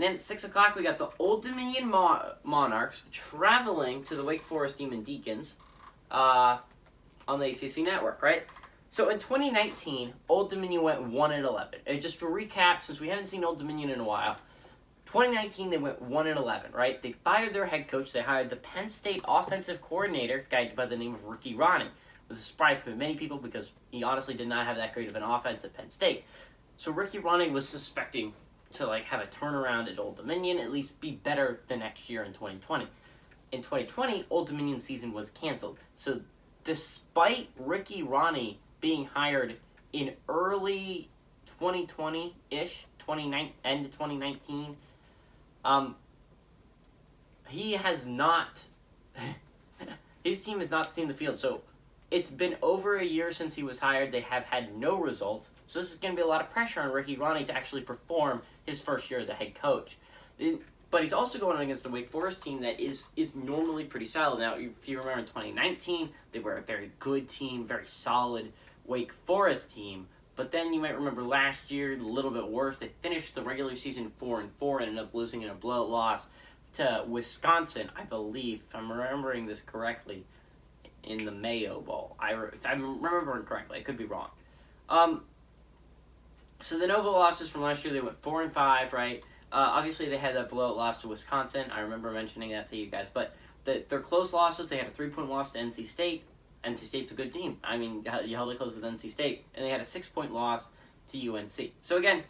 And then at 6 o'clock, we got the Old Dominion Monarchs traveling to the Wake Forest Demon Deacons on the ACC network, right? So in 2019, Old Dominion went 1-11. And just to recap, since we haven't seen Old Dominion in a while, 2019 they went 1-11, right? They fired their head coach. They hired the Penn State offensive coordinator, a guy by the name of Ricky Ronning. It was a surprise to many people because he honestly did not have that great of an offense at Penn State. So Ricky Ronning was suspecting to have a turnaround at Old Dominion, at least be better the next year in 2020. In 2020, Old Dominion's season was canceled. So despite Ricky Ronning being hired in early 2020-ish, end of 2019, he has not, his team has not seen the field. So it's been over a year since he was hired. They have had no results. So this is going to be a lot of pressure on Ricky Ronning to actually perform his first year as a head coach. But he's also going against a Wake Forest team that is normally pretty solid. Now, if you remember in 2019, they were a very good team, very solid Wake Forest team. But then you might remember last year, a little bit worse. They finished the regular season 4-4 and ended up losing in a blowout loss to Wisconsin, I believe, if I'm remembering this correctly, in the Mayo Bowl. If I'm remembering correctly, I could be wrong. So the Nova losses from last year, they went 4-5, right? Obviously, they had that blowout loss to Wisconsin. I remember mentioning that to you guys. But their close losses, they had a 3-point loss to NC State. NC State's a good team. I mean, you held it close with NC State. And they had a 6-point loss to UNC. So again,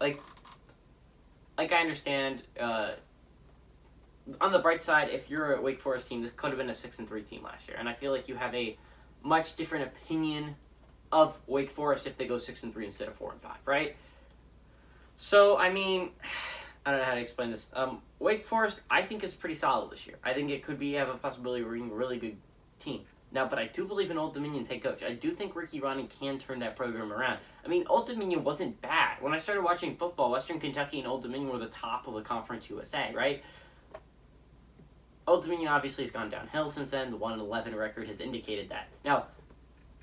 like I understand, on the bright side, if you're a Wake Forest team, this could have been a 6-3 team last year. And I feel like you have a much different opinion of Wake Forest if they go 6-3 instead of 4-5, right? So, I mean, I don't know how to explain this. Wake Forest, I think, is pretty solid this year. I think it could have a possibility of being a really good team. Now, but I do believe in Old Dominion's head coach. I do think Ricky Ronning can turn that program around. I mean, Old Dominion wasn't bad. When I started watching football, Western Kentucky and Old Dominion were the top of the Conference USA, right? Old Dominion obviously has gone downhill since then. The 1-11 record has indicated that. Now,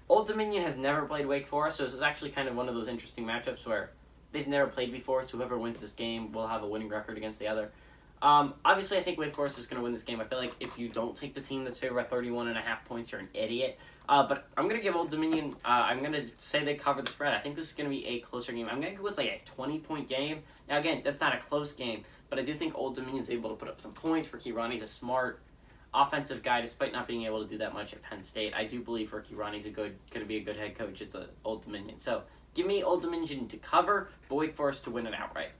Old Dominion has never played Wake Forest, so this is actually kind of one of those interesting matchups where they've never played before, so whoever wins this game will have a winning record against the other. Obviously, I think Wake Forest is going to win this game. I feel like if you don't take the team that's favored by 31.5 points, you're an idiot. But I'm going to give Old Dominion, I'm going to say they cover the spread. I think this is going to be a closer game. I'm going to go with a 20-point game. Now, again, that's not a close game, but I do think Old Dominion's able to put up some points. Ricky Ronnie's a smart offensive guy, despite not being able to do that much at Penn State. I do believe Ricky Ronnie's going to be a good head coach at the Old Dominion. So give me Old Dominion to cover, but Wake Forest to win it outright.